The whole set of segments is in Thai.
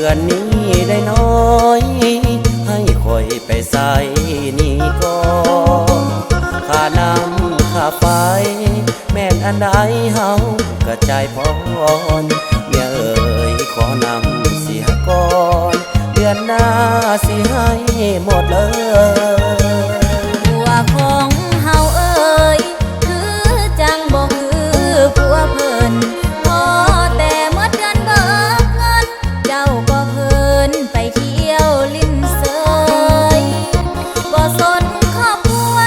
อนนี้ได้น้อยให้คอยไปใส่นี่ก่อนค่าน้ำค่าไฟแม่นอันใดเฮากระจายพรเมียเอ๋ยขอนำเสียก่อนเดือนหน้าสิให้หมดเลยผัวของเฮาเอ่ยคือจังบ่คือผัวเพิ่นพอแต่หมดเดือนเบิกเงินเจ้าก็เพิ่นไปเที่ยวลิ้นเสยบ่สนครอบครัว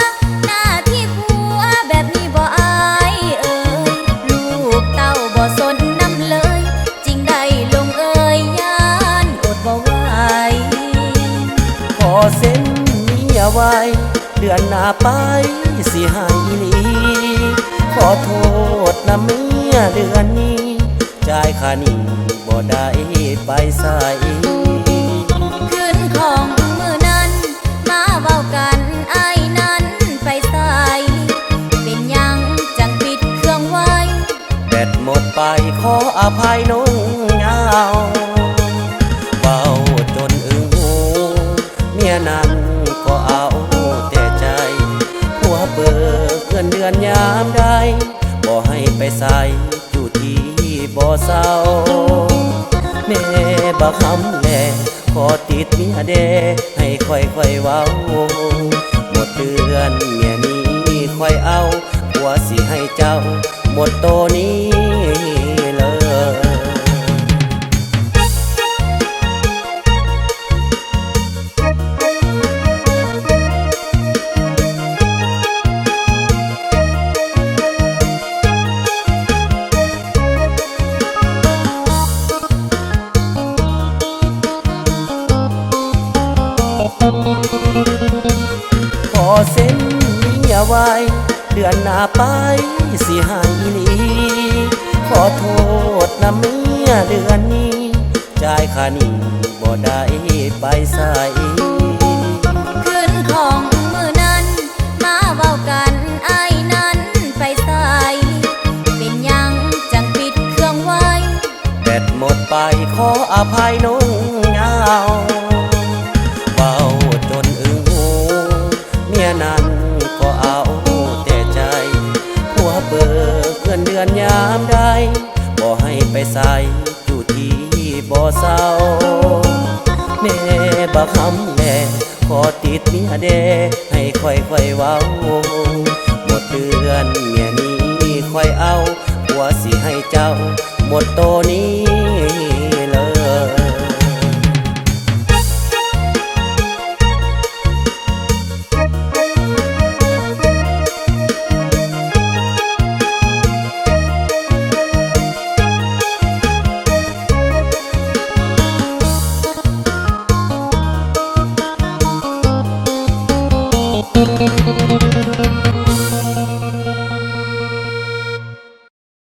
หน้าที่ผัวแบบนี้บ่อายเอ่ยลูกเต้าบ่สนนำเลยจริงได้ลงเอ่ยย้านอดบ่ไหวขอเส้นนี้เอาไว้เดือนหน้าไปสิให้อีหลีขอโทษนะเมียเดือนนี้จ่ายค่าหนี้บ่ได้ไปใส่คืนของมือนั้นมาเว้ากันไอ้นั้นไปใส่เป็นยังจังปิดเครื่องไว้แบตหมดไปขออภัยน้องเงาเบาจนอึ้งหูเมียนั้นก็เอาแต่ใจหัวเบิกเงินเดือนยามใดบ่ให้ไปใส่อยู่ที่บ่เศร้าแม่บักคำแลขอติดเมียเดให้ค่อยเว้าหมดเดือนเมียนี้ค่อยเอาผัวสิให้เจ้าหมดโตนี้เลยขอเส้นนี้เอาไว้เดือนหน้าไปสิให้อีหลีขอโทษนะเมียเดือนนี้จ่ายค่าหนี้บ่ได้ไปใส่คืนของมือนั้นมาเว้ากันไอ้นั้นไปใส่เป็นยังจังปิดเครื่องไว้แบตหมดไปขออภัยน้องเงาเบาจนอึ้งหูเมียนั้นก็เอาแต่ใจหัวเบิกเงินเดือนยามใดบ่ให้ไปใส่อยู่ที่บ่เศร้าแม่บักคำแลขอติดเมียเดให้ค่อยเว้าหมดเดือนเมียนี้ค่อยเอาผัวสิให้เจ้าหมดโตนี้